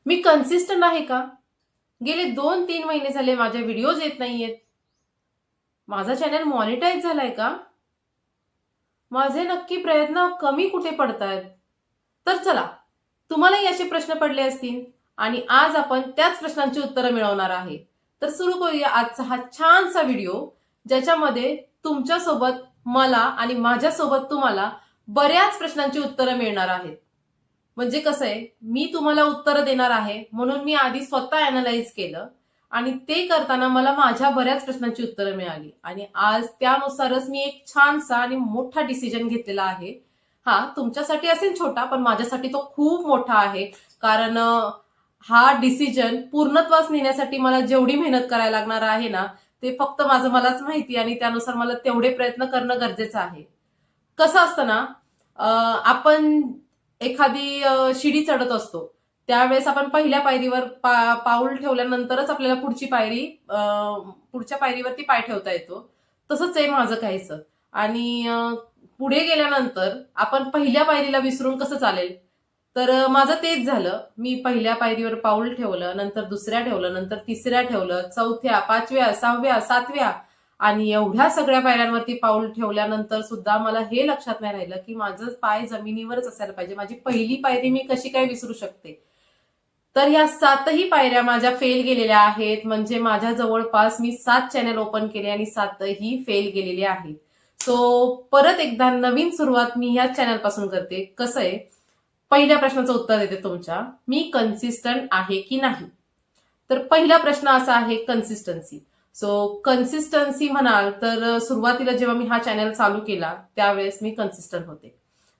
मी consistent आहे का? गेले 2-3 महिने झाले माझे व्हिडिओज येत नाहीयेत. माझा चॅनल मॉनिटाईज झालाय का? माझे नक्की प्रयत्न कमी कुठे पडतायत? तर चला, तुम्हालाही असे प्रश्न पडले असतील आणि आज आपण त्याच प्रश्नांची उत्तरं मिळवणार आहे. तर सुरू करूया आजचा हा छानसा व्हिडिओ, ज्याच्यामध्ये तुमच्यासोबत मला आणि माझ्यासोबत तुम्हाला बऱ्याच प्रश्नांची उत्तरं मिळणार आहेत. म्हणजे कसं आहे, मी तुम्हाला उत्तरं देणार आहे म्हणून मी आधी स्वतः अॅनलाइज केलं आणि ते करताना मला माझ्या बऱ्याच प्रश्नांची उत्तरं मिळाली आणि आज त्यानुसारच मी एक छानसा आणि मोठा डिसिजन घेतलेला आहे. हा तुमच्यासाठी असेल छोटा, पण माझ्यासाठी तो खूप मोठा आहे. कारण हा डिसिजन पूर्णत्वास नेण्यासाठी मला जेवढी मेहनत करायला लागणार आहे ना, ते फक्त माझं मलाच माहिती आणि त्यानुसार मला तेवढे प्रयत्न करणं गरजेचं आहे. कसं असतं ना, आपण एखादी शिडी चढत असतो. त्यावेळेस आपण पहिल्या पायरीवर पाऊल ठेवल्यानंतरच आपल्याला पुढच्या पायरीवरती पाय ठेवता येतो. तसंच आहे माझं काहीसं. आणि पुढे गेल्यानंतर आपण पहिल्या पायरीला विसरून कसं चालेल? तर माझं तेच झालं. मी पहिल्या पायरीवर पाऊल ठेवलं, नंतर दुसऱ्या ठेवलं, नंतर तिसऱ्या ठेवलं, चौथ्या, 5व्या, 6व्या, 7व्या आणि एवढ्या सगळ्या पायऱ्यांवरती पाऊल ठेवल्यानंतर सुद्धा मला हे लक्षात नाही राहिलं की माझं पाय जमिनीवरच असायला पाहिजे. माझी पहिली पायरी मी कशी काय विसरू शकते? तर ह्या 7ही पायऱ्या माझ्या फेल गेलेल्या आहेत. म्हणजे माझ्या जवळपास मी 7 चॅनल ओपन केले आणि 7ही फेल गेलेली आहेत. सो परत एकदा नवीन सुरुवात मी ह्या चॅनल पासून करते. कसं आहे, पहिल्या प्रश्नाचं उत्तर देते तुमच्या, मी कन्सिस्टंट आहे की नाही? तर पहिला प्रश्न असा आहे कन्सिस्टन्सी. सो कन्सिस्टन्सी म्हणाल तर सुरुवातीला जेव्हा मी हा चॅनल चालू केला त्यावेळेस मी कन्सिस्टंट होते.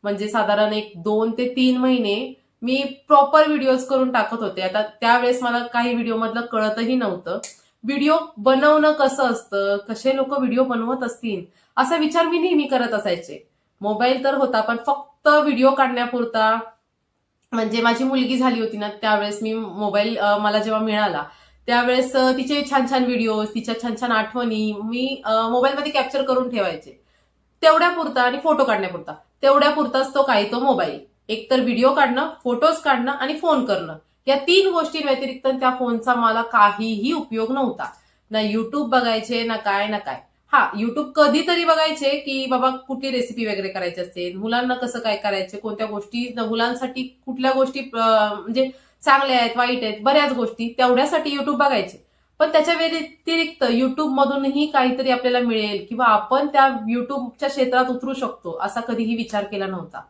म्हणजे साधारण एक 2 ते 3 महिने मी प्रॉपर व्हिडिओज करून टाकत होते. आता त्यावेळेस मला काही व्हिडिओ मधलं कळतही नव्हतं. व्हिडिओ बनवणं कसं असतं, कसे लोक व्हिडिओ बनवत असतील, असा विचार मी नेहमी करत असायचे. मोबाईल तर होता, पण फक्त व्हिडिओ काढण्यापुरता. म्हणजे माझी मुलगी झाली होती ना त्यावेळेस मी मोबाईल मला जेव्हा मिळाला त्यावेळेस तिचे छान छान व्हिडिओ, तिच्या छान छान आठवणी मी मोबाईलमध्ये कॅप्चर करून ठेवायचे. तेवढ्या पुरता आणि फोटो काढण्यापुरता. तेवढ्या पुरताच तो मोबाईल. एकतर व्हिडिओ काढणं, फोटोज काढणं आणि फोन करणं. या 3 गोष्टींव्यतिरिक्त त्या फोनचा मला काहीही उपयोग नव्हता. ना युट्यूब बघायचे, ना काय ना काय. हा, युट्यूब कधीतरी बघायचे की बाबा कुठली रेसिपी वगैरे करायची असेल, मुलांना कसं काय करायचे, कोणत्या गोष्टी मुलांसाठी कुठल्या गोष्टी म्हणजे चांगल्या आहेत, वाईट आहेत, बऱ्याच गोष्टी तेवढ्यासाठी युट्यूब बघायचे. पण त्याच्या व्यतिरिक्त युट्यूब मधूनही काहीतरी आपल्याला मिळेल किंवा आपण त्या युट्यूबच्या क्षेत्रात उतरू शकतो असा कधीही विचार केला नव्हता.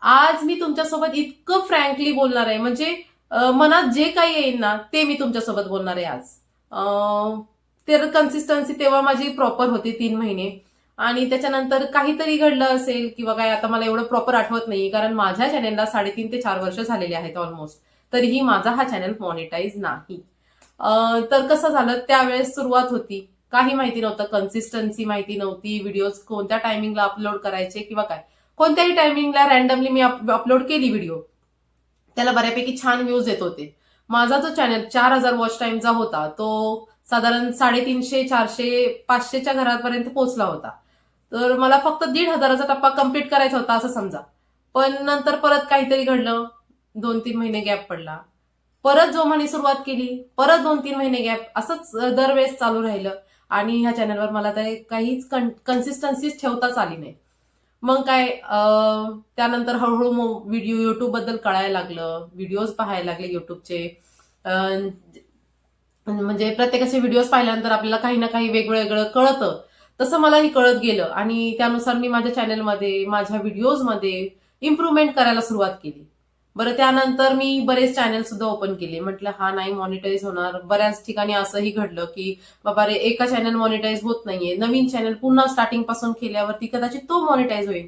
आज मी तुमच्यासोबत इतकं फ्रँकली बोलणार आहे, म्हणजे मनात जे काही येईल ना ते मी तुमच्यासोबत बोलणार आहे आज. तर कन्सिस्टन्सी तेव्हा माझी प्रॉपर होती 3 महिने आणि त्याच्यानंतर काहीतरी घडलं असेल किंवा काय, आता मला एवढं प्रॉपर आठवत नाही कारण माझ्या चॅनेलला 3.5 ते 4 वर्ष झालेले आहेत ऑलमोस्ट. तरीही माझा हा चॅनल मॉनिटाईज नाही. तर कसं झालं, त्यावेळेस सुरुवात होती, काही माहिती नव्हतं, कन्सिस्टन्सी माहिती नव्हती, व्हिडिओज कोणत्या टायमिंगला अपलोड करायचे किंवा काय. कोणत्याही टायमिंगला रॅन्डमली मी अपलोड केली व्हिडिओ, त्याला बऱ्यापैकी छान व्ह्यूज येत होते. माझा जो चॅनल 4,000 वॉच टाइमचा होता तो साधारण 350, 400, 500च्या घरापर्यंत पोहोचला होता. तर मला फक्त 1,500चा टप्पा कम्प्लीट करायचा होता असं समजा. पण नंतर परत काहीतरी घडलं, 2-3 महिने गॅप पडला, परत जोमाने सुरुवात केली, परत 2-3 महिने गॅप, असंच दरवेळेस चालू राहिलं आणि ह्या चॅनलवर मला काहीच कन्सिस्टन्सी ठेवताच आली नाही. मग काय, त्यानंतर हळूहळू व्हिडिओ युट्यूब बद्दल कळायला लागलं, व्हिडिओज पाहायला लागले युट्यूबचे. म्हणजे प्रत्येकाचे व्हिडिओज पाहिल्यानंतर आपल्याला काही ना काही वेगवेगळं कळतं. तसं मलाही कळत गेलं आणि त्यानुसार मी माझ्या चॅनलमध्ये, माझ्या व्हिडिओजमध्ये इम्प्रुव्हमेंट करायला सुरुवात केली. बरं, त्यानंतर मी बरेच चॅनल सुद्धा ओपन केले. म्हटलं हा नाही मॉनिटाईज होणार. बऱ्याच ठिकाणी असंही घडलं की बाबा रे, एका चॅनल मॉनिटाईज होत नाहीये, नवीन चॅनल पुन्हा स्टार्टिंग पासून केल्यावरती कदाचित तो मॉनिटाईज होईल.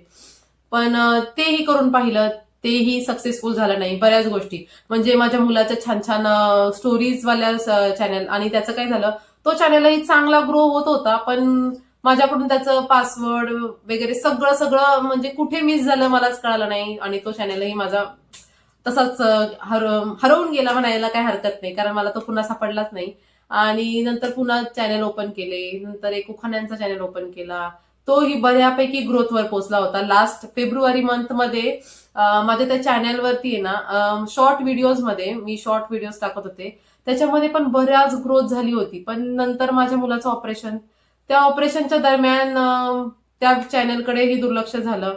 पण तेही करून पाहिलं, तेही सक्सेसफुल झालं नाही. बऱ्याच गोष्टी म्हणजे माझ्या मुलाच्या छान छान स्टोरीज वाल्या चॅनल, आणि त्याचं काय झालं, तो चॅनलही चांगला ग्रो होत होता, पण माझ्याकडून त्याचं पासवर्ड वगैरे सगळं सगळं म्हणजे कुठे मिस झालं मलाच कळालं नाही आणि तो चॅनलही माझा तसाच हरवून गेला म्हणायला काही हरकत नाही, कारण मला तो पुन्हा सापडलाच नाही. आणि नंतर पुन्हा चॅनल ओपन केले, नंतर एक उखाण्यांचा चॅनल ओपन केला, तोही बऱ्यापैकी ग्रोथवर पोहोचला होता. लास्ट फेब्रुवारी मंथमध्ये माझ्या त्या चॅनलवरती आहे ना शॉर्ट व्हिडिओजमध्ये मी शॉर्ट व्हिडिओज टाकत होते, त्याच्यामध्ये पण बऱ्याच ग्रोथ झाली होती. पण नंतर माझ्या मुलाचं ऑपरेशन, त्या ऑपरेशनच्या दरम्यान त्या चॅनलकडेही दुर्लक्ष झालं.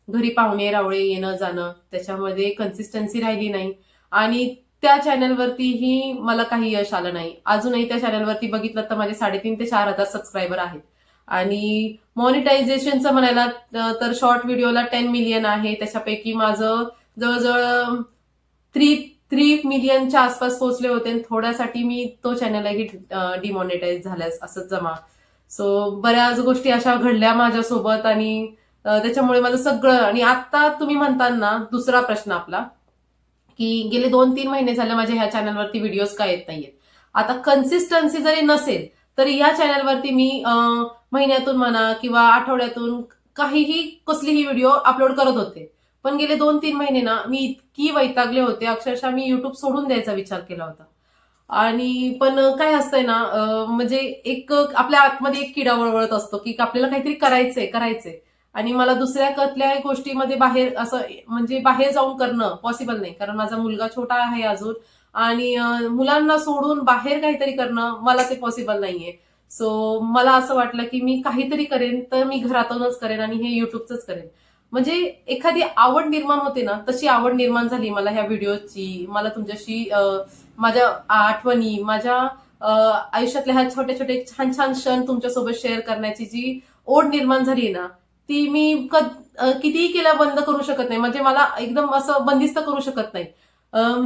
घरी पाहुणे रावळे येणं जाणं, त्याच्यामध्ये कन्सिस्टन्सी राहिली नाही आणि त्या चॅनलवरतीही मला काही यश आलं नाही. अजूनही त्या चॅनलवरती बघितलं तर माझे 3,500 ते 4,000 सबस्क्रायबर आहेत आणि मॉनिटायझेशनचं म्हणायला तर शॉर्ट व्हिडिओला 10 मिलियन आहे. त्याच्यापैकी माझं जवळजवळ 3 मिलियनच्या आसपास पोहोचले होते आणि थोड्यासाठी मी तो चॅनलही डिमॉनिटाईज झाल्यास असं जमा. सो बऱ्याच गोष्टी अशा घडल्या माझ्यासोबत आणि त्याच्यामुळे माझं सगळं. आणि आता तुम्ही म्हणताल ना, दुसरा प्रश्न आपला की गेले 2-3 महिने झाले माझ्या ह्या चॅनलवरती व्हिडिओज का येत नाहीयेत. आता कन्सिस्टन्सी जरी नसेल तरी या चॅनलवरती मी महिन्यातून म्हणा किंवा आठवड्यातून काहीही कसलीही व्हिडिओ अपलोड करत होते. पण गेले 2-3 महिने ना मी इतकी वैतागले होते, अक्षरशः मी युट्यूब सोडून द्यायचा विचार केला होता. आणि पण काय असतंय ना, म्हणजे एक आपल्या आतमध्ये एक किडा वळवळत असतो की आपल्याला काहीतरी करायचंय आणि मला दुसऱ्या कुठल्याही गोष्टीमध्ये बाहेर असं म्हणजे बाहेर जाऊन करणं पॉसिबल नाही, कारण माझा मुलगा छोटा आहे अजून आणि मुलांना सोडून बाहेर काहीतरी करणं मला ते पॉसिबल नाहीये. सो मला असं वाटलं की मी काहीतरी करेन तर मी घरातूनच करेन आणि हे युट्यूबच करेन. म्हणजे एखादी आवड निर्माण होते ना, तशी आवड निर्माण झाली मला ह्या व्हिडिओची. मला तुमच्याशी माझ्या आठवणी, माझ्या आयुष्यातल्या ह्या छोटे छोटे छान छान क्षण तुमच्यासोबत शेअर करण्याची जी ओढ निर्माण झाली ना, ती मी कितीही केल्या बंद करू शकत नाही. म्हणजे मला एकदम असं बंदिस्त करू शकत नाही.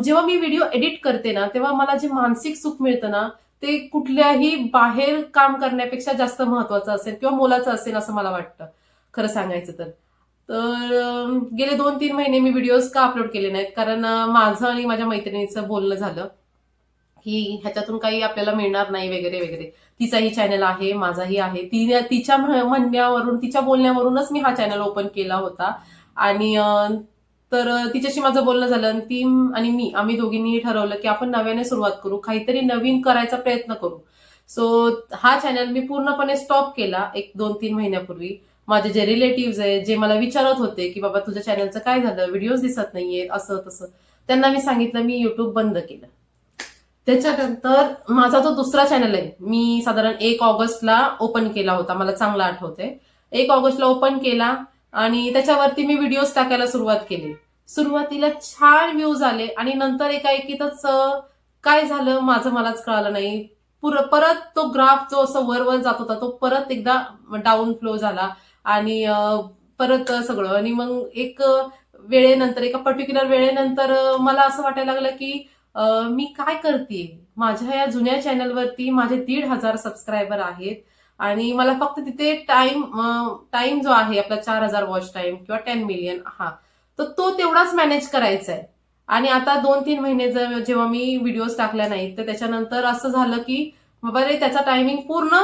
जेव्हा मी व्हिडिओ एडिट करते ना, तेव्हा मला जे मानसिक सुख मिळतं ना, ते कुठल्याही बाहेर काम करण्यापेक्षा जास्त महत्वाचं असेल किंवा मोलाचं असेल असं मला वाटतं, खरं सांगायचं तर. गेले 2-3 महिने मी व्हिडिओज का अपलोड केले नाहीत, कारण माझं आणि माझ्या मैत्रिणीचं बोलणं झालं की ह्याच्यातून काही आपल्याला मिळणार नाही वगैरे वगैरे. तिचाही चॅनल आहे, माझाही आहे. तिच्या म्हणण्यावरून, तिच्या बोलण्यावरूनच मी हा चॅनल ओपन केला होता आणि तर तिच्याशी माझं बोलणं झालं आणि ती आणि आम्ही दोघींनी ठरवलं की आपण नव्याने सुरुवात करू, काहीतरी नवीन करायचा प्रयत्न करू. सो हा चॅनल मी पूर्णपणे स्टॉप केला एक 2-3 महिन्यापूर्वी. माझे जे रिलेटिव्ह आहेत, जे मला विचारत होते की बाबा तुझ्या चॅनलचं काय झालं, व्हिडिओज दिसत नाहीये, असं तसं, त्यांना मी सांगितलं मी युट्यूब बंद केलं. त्याच्यानंतर माझा जो दुसरा चॅनल आहे, मी साधारण 1 ऑगस्टला ओपन केला होता, मला चांगलं आठवतंय. 1 ऑगस्टला ओपन केला आणि त्याच्यावरती मी व्हिडिओज टाकायला सुरुवात केली. सुरुवातीला छान व्ह्यूज आले आणि नंतर एकाएकीतच काय झालं माझं मलाच कळालं नाही. परत तो ग्राफ जो असं वर जात होता तो परत एकदा डाऊन फ्लो झाला आणि परत सगळं. आणि मग एक वेळेनंतर, एका पर्टिक्युलर वेळेनंतर मला असं वाटायला लागलं की मी काय करते. माझ्या या जुन्या चॅनलवरती माझे 1,500 सबस्क्रायबर आहेत आणि मला फक्त तिथे टाइम जो आहे आपला 4,000 वॉच टाइम किंवा 10 मिलियन, तर तो तेवढाच मॅनेज करायचा आहे. आणि आता 2-3 महिने जेव्हा मी व्हिडिओज टाकल्या नाहीत तर त्याच्यानंतर असं झालं की बाबा रे, त्याचा टायमिंग पूर्ण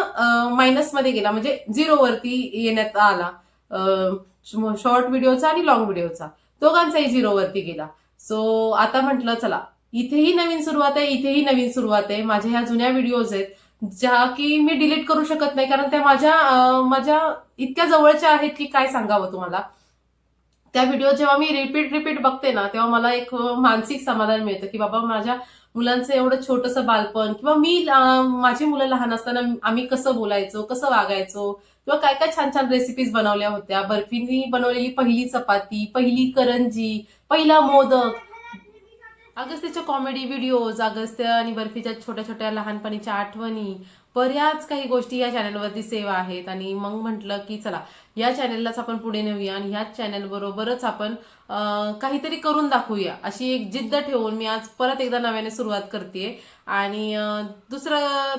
मायनसमध्ये गेला, म्हणजे झिरोवरती येण्यात आला. शॉर्ट व्हिडिओचा आणि लॉंग व्हिडिओचा दोघांचाही झिरोवरती गेला. सो आता म्हटलं चला, इथेही नवीन सुरुवात आहे, इथेही नवीन सुरुवात आहे. माझ्या ह्या जुन्या व्हिडिओज आहेत ज्या की मी डिलीट करू शकत नाही, कारण त्या माझ्या इतक्या जवळच्या आहेत की काय सांगावं तुम्हाला. त्या व्हिडिओ जेव्हा मी रिपीट बघते ना, तेव्हा मला एक मानसिक समाधान मिळतं की बाबा माझ्या मुलांचं एवढं छोटंसं बालपण किंवा माझी मुलं लहान असताना आम्ही कसं बोलायचो, कसं वागायचो किंवा काय काय छान छान रेसिपीज बनवल्या होत्या. बर्फीनी बनवलेली पहिली चपाती, पहिली करंजी, पहिला मोदक, अगस्त्याच्या कॉमेडी व्हिडिओज, अगस्त्य आणि बर्फीच्या छोट्या छोट्या लहानपणीच्या आठवणी, बऱ्याच काही गोष्टी या चॅनलवरती सेव्ह आहेत. आणि मग म्हटलं की चला या चॅनललाच आपण पुढे नेऊया आणि ह्याच चॅनल बरोबरच आपण काहीतरी करून दाखवूया, अशी एक जिद्द ठेवून मी आज परत एकदा नव्याने सुरुवात करते. आणि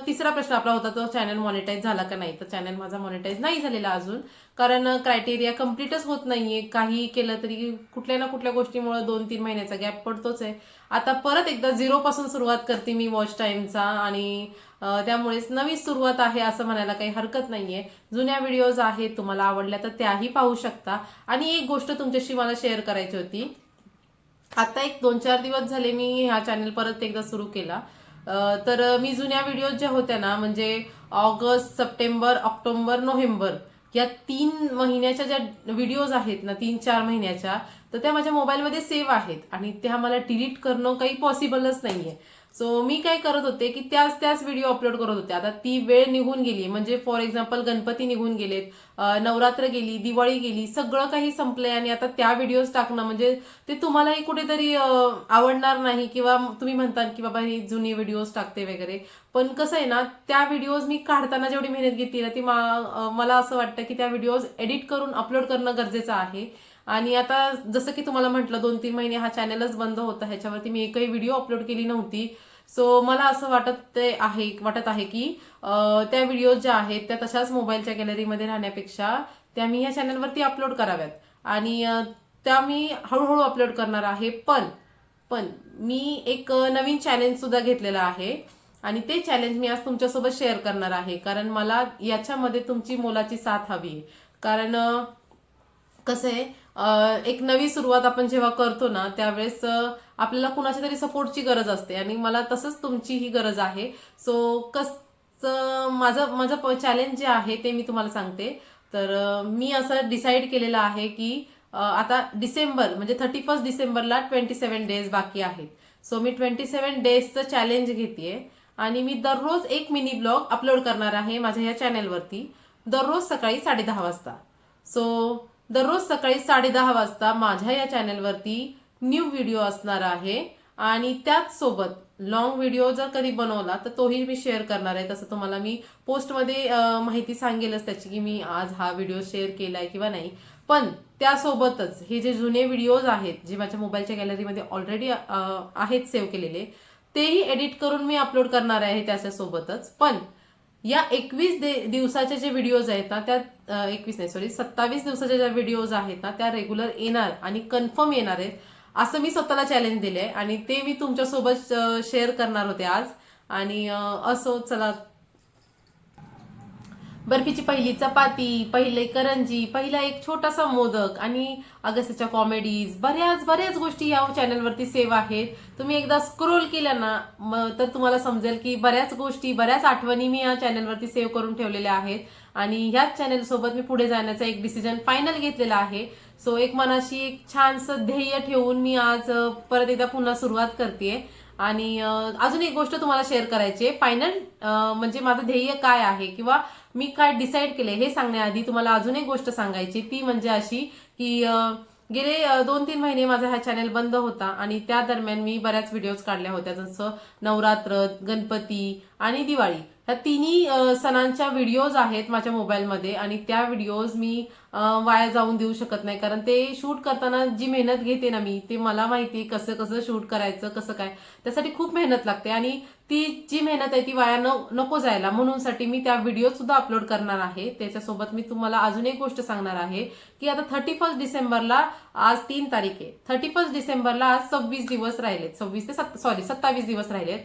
तिसरा प्रश्न आपला होता तो चॅनल मॉनिटाईज झाला का नाही. तर चॅनल माझा मॉनिटाईज नाही झालेला अजून, कारण क्रायटेरिया कम्प्लीटच होत नाहीये. काही केलं तरी कुठल्या ना कुठल्या गोष्टीमुळे 2-3 महिन्याचा गॅप पडतोच आहे. आता परत एकदा झिरोपासून सुरुवात करते मी वॉच टाइमचा आणि त्यामुळेच नवी सुरुवात आहे असं म्हणायला काही हरकत नाहीये. जुन्या व्हिडिओज आहेत, तुम्हाला आवडल्या तर त्याही पाहू शकता. आणि एक गोष्ट तुमच्याशी मला शेअर करायची होती. आता एक 2-4 दिवस झाले मी हा चॅनल परत एकदा सुरू केला. तर मी जुन्या व्हिडिओज ज्या होत्या ना, म्हणजे ऑगस्ट, सप्टेंबर, ऑक्टोबर, नोव्हेंबर या 3 महिन्याच्या ज्या व्हिडिओज आहेत ना, 3-4 महिन्याच्या, तर त्या माझ्या मोबाईलमध्ये सेव्ह आहेत आणि त्या मला डिलीट करणं काही पॉसिबलच नाहीये. सो मी काय करत होते की त्याच व्हिडिओ अपलोड करत होते. आता ती वेळ निघून गेली, म्हणजे फॉर एक्झाम्पल गणपती निघून गेलेत, नवरात्र गेली, दिवाळी गेली, सगळं काही संपलंय आणि आता त्या व्हिडिओज टाकणं म्हणजे ते तुम्हालाही कुठेतरी आवडणार नाही किंवा तुम्ही म्हणता की बाबा ही जुनी व्हिडिओज टाकते वगैरे. पण कसं आहे ना, त्या व्हिडिओज मी काढताना जेवढी मेहनत घेतली ना ती मला असं वाटतं की त्या व्हिडिओज एडिट करून अपलोड करणं गरजेचं आहे. आणि आता जसं की तुम्हाला म्हटलं 2-3 महिने हा चॅनलच बंद होता, ह्याच्यावरती मी एकही व्हिडिओ अपलोड केली नव्हती. सो मला असं वाटत आहे की त्या व्हिडिओज ज्या आहेत त्या तशाच मोबाईलच्या गॅलरीमध्ये राहण्यापेक्षा त्या मी ह्या चॅनलवरती अपलोड कराव्यात आणि त्या मी हळूहळू अपलोड करणार आहे. पण मी एक नवीन चॅलेंज सुद्धा घेतलेला आहे आणि ते चॅलेंज मी आज तुमच्यासोबत शेअर करणार आहे, कारण मला याच्यामध्ये तुमची मोलाची साथ हवी आहे. कारण कसं आहे, एक नवी सुरुवात आपण जेव्हा करतो ना त्यावेळेस आपल्याला कुणाच्या तरी सपोर्टची गरज असते आणि मला तसंच तुमची ही गरज आहे. सो माझं माझं चॅलेंज जे आहे ते मी तुम्हाला सांगते. तर मी असं डिसाईड केलेलं आहे की आता डिसेंबर म्हणजे 31 डिसेंबरला 27 डेज बाकी आहेत. सो मी 27 डेजचं चॅलेंज घेतेय आणि मी दररोज एक मिनी ब्लॉग अपलोड करणार आहे माझ्या या चॅनेलवरती, दररोज सकाळी 10:30 वाजता. सो दररोज सकाळी 10:30 वाजता माझ्या या चॅनलवरती न्यू व्हिडिओ असणार आहे आणि त्याच सोबत लॉंग व्हिडिओ जर कधी बनवला तर तोही मी शेअर करणार आहे. तसं तुम्हाला मी पोस्टमध्ये माहिती सांगेलच त्याची की मी आज हा व्हिडिओ शेअर केलाय किंवा नाही. पण त्यासोबतच हे जे जुने व्हिडिओज आहेत जे माझ्या मोबाईलच्या गॅलरीमध्ये ऑलरेडी आहेत सेव्ह केलेले, तेही एडिट करून मी अपलोड करणार आहे त्याच्यासोबतच. पण या 21 दिवसाचे जे व्हिडिओज आहेत ना त्यात 21 नाही सॉरी 27 दिवसाच्या ज्या व्हिडिओज आहेत ना त्या रेग्युलर येणार आणि कन्फर्म येणार आहेत, असं मी स्वतःला चॅलेंज दिलंय आणि ते मी तुमच्यासोबत शेअर करणार होते आज. आणि असो चला, बर्फीची पहिली चपाती, पहिले करंजी, पहिला एक छोटासा मोदक आणि अगस्त्याच्या कॉमेडीज, बऱ्याच गोष्टी या चॅनलवरती सेव्ह आहेत. तुम्ही एकदा स्क्रोल केल्या ना तर तुम्हाला समजेल की बऱ्याच गोष्टी, बऱ्याच आठवणी मी या चॅनलवरती सेव्ह करून ठेवलेल्या आहेत आणि ह्याच चॅनल सोबत मी पुढे जाण्याचा एक डिसिजन फायनल घेतलेला आहे. सो एक मनाशी एक छानसं ध्येय ठेवून मी आज परत एकदा पुन्हा सुरुवात करते. आणि अजून एक गोष्ट तुम्हाला शेअर करायची आहे. फायनल म्हणजे माझं ध्येय काय आहे किंवा मी काय डिसाईड केले हे सांगण्याआधी तुम्हाला अजून एक गोष्ट सांगायची, ती म्हणजे अशी की गेले 2-3 महिने माझा हा चॅनल बंद होता आणि त्या दरम्यान मी बऱ्याच व्हिडिओज काढल्या होत्या, जसं नवरात्र, गणपती आणि दिवाळी. ह्या तिन्ही सणांच्या व्हिडिओज आहेत माझ्या मोबाईलमध्ये आणि त्या व्हिडिओज मी वाया जाऊन देऊ शकत नाही, कारण ते शूट करताना जी मेहनत घेते ना मी, ते मला माहिती कसं कसं शूट करायचं, कसं काय, त्यासाठी खूप मेहनत लागते आणि ती जी मेहनत आहे ती वाया नको जायला, म्हणूनसाठी मी त्या व्हिडिओ सुद्धा अपलोड करणार आहे. त्याच्यासोबत मी तुम्हाला अजून एक गोष्ट सांगणार आहे की आता 31 डिसेंबरला, आज 3 तारीख आहे, 31 डिसेंबरला आज 26 दिवस राहिलेत, 27 दिवस राहिलेत.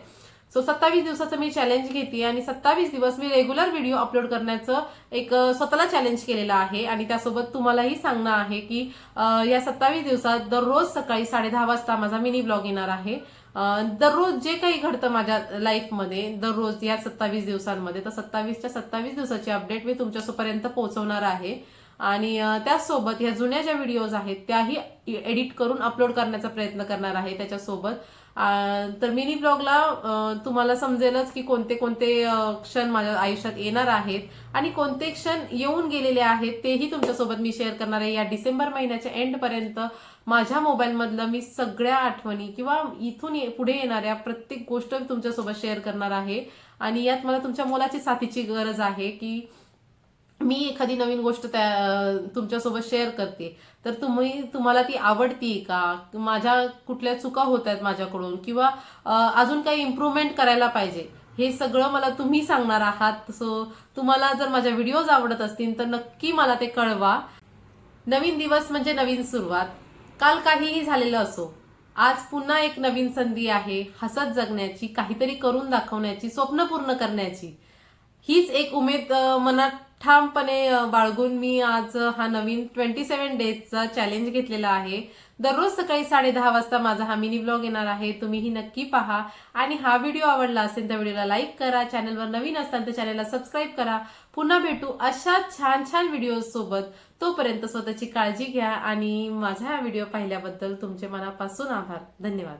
सो 27 दिवसाचं मी चॅलेंज घेते आणि 27 दिवस मी रेग्युलर व्हिडिओ अपलोड करण्याचं एक स्वतःला चॅलेंज केलेलं आहे आणि त्यासोबत तुम्हालाही सांगणं आहे की या 27 दिवसात दररोज सकाळी 10:30 वाजता माझा मिनी ब्लॉग येणार आहे. दररोज जे काही घडतं माझ्या लाईफमध्ये दररोज या 27 दिवसांमध्ये, तर 27 दिवसाची अपडेट मी तुमच्यापर्यंत पोहोचवणार आहे. आणि त्याचसोबत ह्या जुन्या ज्या व्हिडिओज आहेत त्याही एडिट करून अपलोड करण्याचा प्रयत्न करणार आहे त्याच्यासोबत. तर मिनी ब्लॉगला तुम्हाला समजेलच की कोणते कोणते क्षण माझ्या आयुष्यात येणार आहेत आणि कोणते क्षण येऊन गेलेले आहेत तेही तुमच्यासोबत मी शेअर करणार आहे. या डिसेंबर महिन्याच्या एंड पर्यंत माझ्या मोबाईलमधलं मी सगळ्या आठवणी किंवा इथून पुढे येणाऱ्या प्रत्येक गोष्ट तुमच्यासोबत शेअर करणार आहे आणि यात मला तुमच्या मोलाची साथीची गरज आहे की मी एखादी नवीन गोष्ट तुमच्यासोबत शेअर करते तर तुम्हाला ती आवडती का, माझ्या कुठल्या चुका होत आहेत माझ्याकडून किंवा अजून काही इम्प्रूव्हमेंट करायला पाहिजे, हे सगळं मला तुम्ही सांगणार आहात. सो तुम्हाला जर माझ्या व्हिडिओज आवडत असतील तर नक्की मला ते कळवा. नवीन दिवस म्हणजे नवीन सुरुवात. काल काहीही झालेलं असो, आज पुन्हा एक नवीन संधी आहे हसत जगण्याची, काहीतरी करून दाखवण्याची, स्वप्न पूर्ण करण्याची. हीच एक उमेद मनात ठामपणे बाळगून मी आज हा नवीन 27 डेजचा चॅलेंज घेतलेला आहे. दररोज सकाळी 10:30 वाजता माझा हा मिनी ब्लॉग येणार आहे, तुम्हीही नक्की पहा. आणि हा व्हिडिओ आवडला असेल तर व्हिडिओला लाईक करा, चॅनलवर नवीन असाल तर चॅनलला सबस्क्राईब करा. पुन्हा भेटू अशा छान छान व्हिडिओ सोबत. तोपर्यंत स्वतःची काळजी घ्या आणि माझा हा व्हिडिओ पाहिल्याबद्दल तुमचे मनापासून आभार. धन्यवाद.